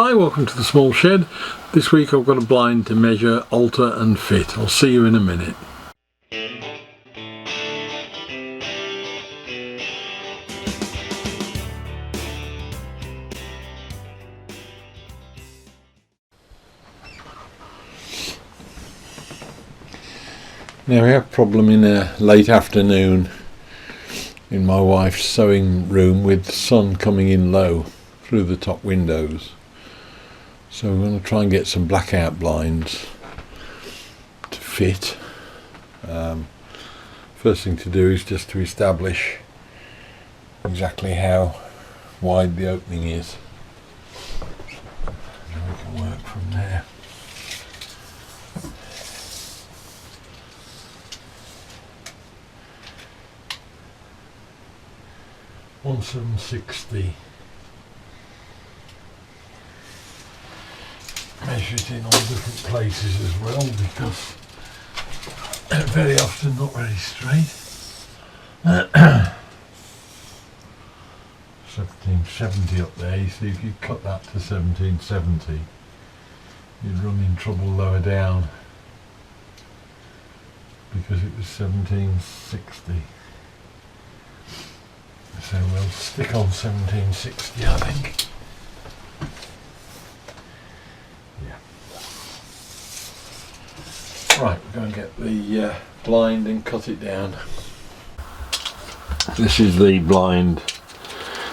Hi, welcome to the small shed. This week I've got a blind to measure, alter and fit. I'll see you in a minute. Now we have a problem in a late afternoon in my wife's sewing room with the sun coming in low through the top windows. So we're going to try and get some blackout blinds to fit. First thing to do is just to establish exactly how wide the opening is. And we can work from there. One 760. Measure it in all different places as well, because very often not very straight. 1770 up there. You see, if you cut that to 1770, you'd run in trouble lower down because it was 1760. So we'll stick on 1760, I think. Right, we're going to get the blind and cut it down. This is the blind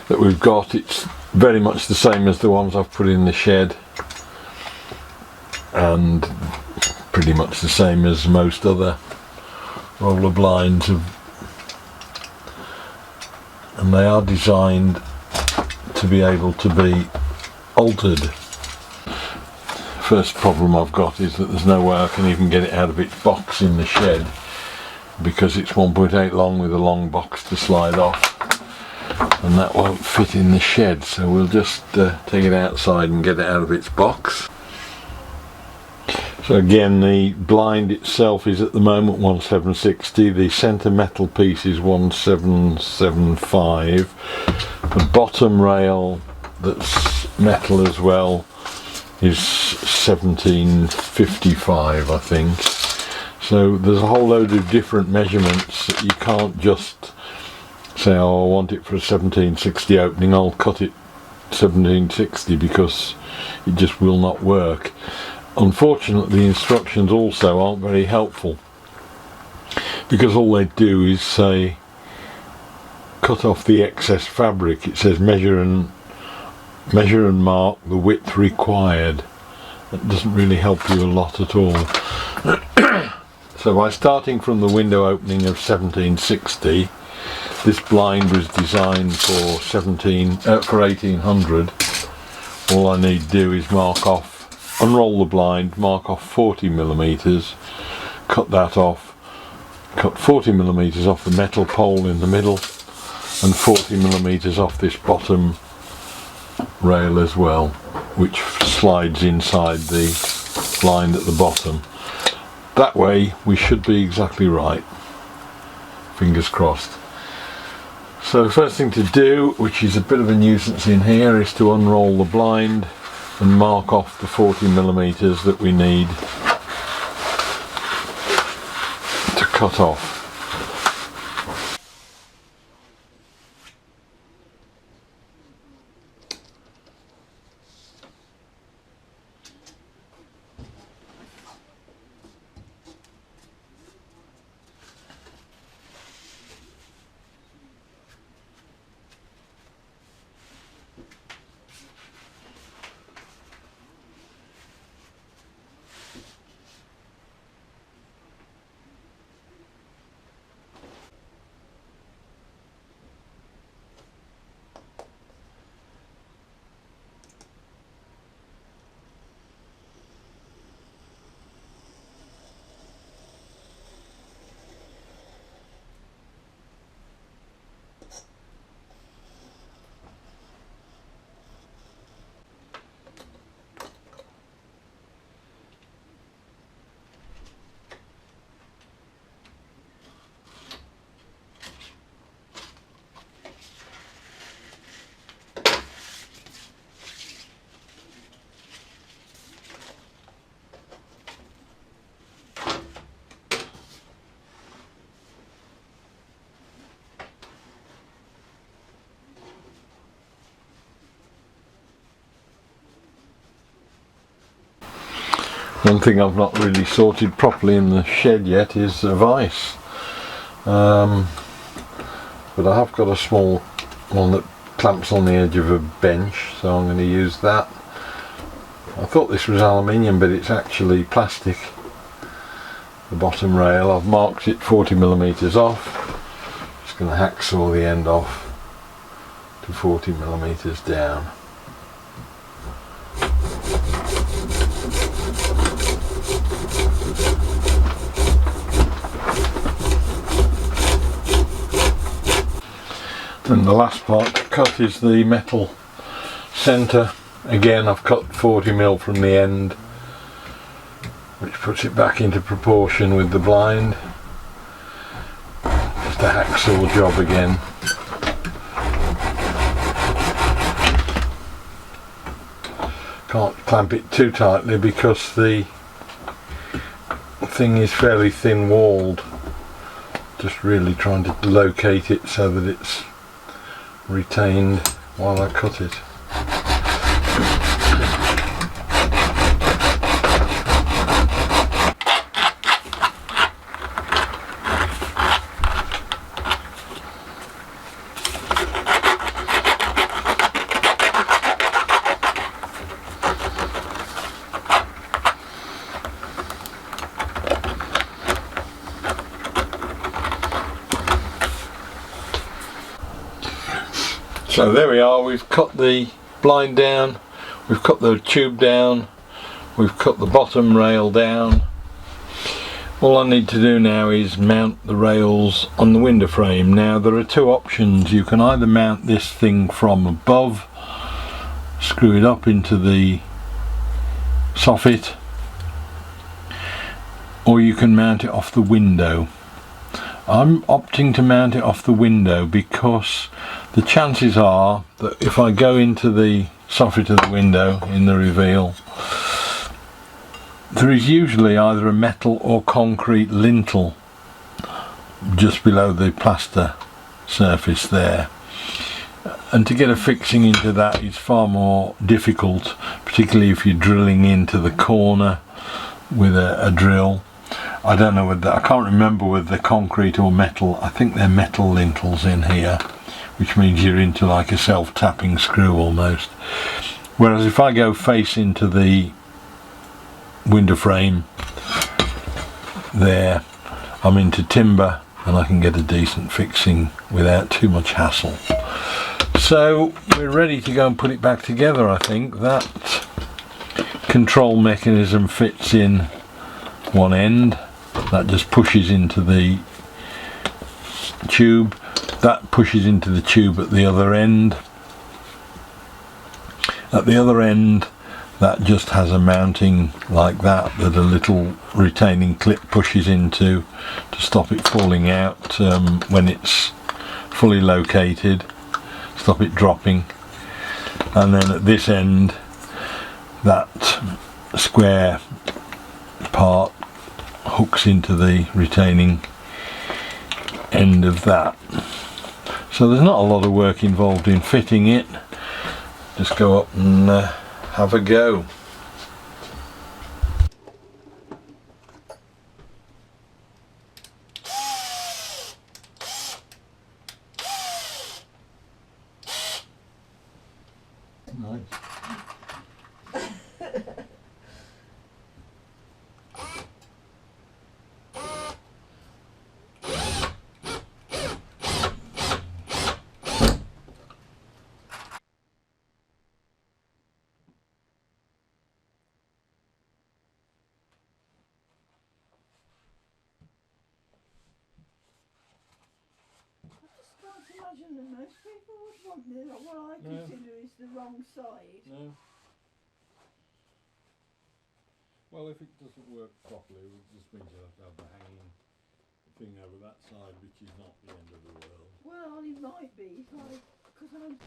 that we've got. It's very much the same as the ones I've put in the shed, and pretty much the same as most other roller blinds and they are designed to be able to be altered. First problem I've got is that there's no way I can even get it out of its box in the shed, because it's 1.8 long with a long box to slide off, and that won't fit in the shed, so we'll just take it outside and get it out of its box. So again, the blind itself is at the moment 1760, the centre metal piece is 1775, the bottom rail that's metal as well is 1755, I think. So there's a whole load of different measurements that you can't just say, oh, I want it for a 1760 opening, I'll cut it 1760, because it just will not work. Unfortunately, the instructions also aren't very helpful, because all they do is say cut off the excess fabric. It says measure and mark the width required. That doesn't really help you a lot at all. So by starting from the window opening of 1760, this blind was designed for 1800. All I need to do is unroll the blind, mark off 40 millimeters, cut that off, cut 40 millimeters off the metal pole in the middle, and 40 millimeters off this bottom rail as well, which slides inside the blind at the bottom. That way we should be exactly right, fingers crossed. So the first thing to do, which is a bit of a nuisance in here, is to unroll the blind and mark off the 40 millimeters that we need to cut off. One thing I've not really sorted properly in the shed yet is a vise. But I have got a small one that clamps on the edge of a bench, so I'm going to use that. I thought this was aluminium, but it's actually plastic. The bottom rail, I've marked it 40mm off. Just going to hacksaw the end off to 40mm down. And the last part to cut is the metal centre. Again, I've cut 40mm from the end, which puts it back into proportion with the blind. Just a hacksaw job again. Can't clamp it too tightly because the thing is fairly thin walled. Just really trying to locate it so that it's retained while I cut it. So there we are, we've cut the blind down, we've cut the tube down, we've cut the bottom rail down. All I need to do now is mount the rails on the window frame. Now there are two options. You can either mount this thing from above, screw it up into the soffit, or you can mount it off the window. I'm opting to mount it off the window because the chances are that if I go into the soffit of the window in the reveal, there is usually either a metal or concrete lintel just below the plaster surface there, and to get a fixing into that is far more difficult, particularly if you're drilling into the corner with a drill. I don't know whether, I can't remember whether they're concrete or metal. I think they're metal lintels in here, which means you're into like a self-tapping screw almost. Whereas if I go face into the window frame there, I'm into timber and I can get a decent fixing without too much hassle. So we're ready to go and put it back together. I think that control mechanism fits in one end, that just pushes into the tube, that pushes into the tube at the other end. At the other end that just has a mounting like that a little retaining clip pushes into to stop it falling out when it's fully located, stop it dropping. And then at this end that square part hooks into the retaining end of that. So there's not a lot of work involved in fitting it. Just go up and have a go. Nice. Imagine that most people would want what I consider is the wrong side. No. Well, if it doesn't work properly, it just means you have to have the hanging thing over that side, which is not the end of the world. Well, it might be, because I'm...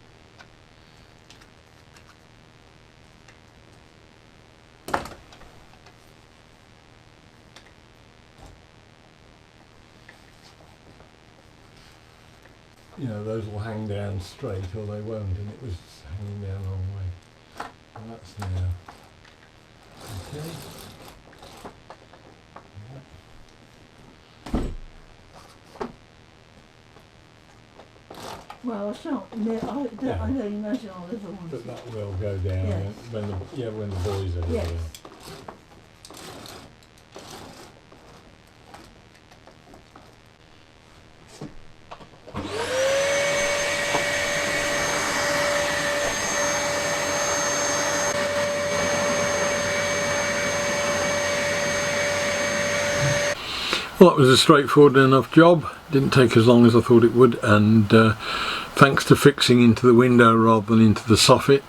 You know, those will hang down straight or they won't, and it was hanging down the wrong way. And that's now. Okay. Well, I shan't. I don't imagine I'll ever want But it. that will go down Yes. when the boys are Yes. here. Well, that was a straightforward enough job. Didn't take as long as I thought it would, and thanks to fixing into the window rather than into the soffit,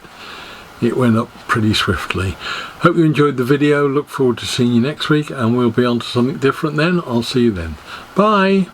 it went up pretty swiftly. Hope you enjoyed the video. Look forward to seeing you next week, and we'll be on to something different then. I'll see you then. Bye.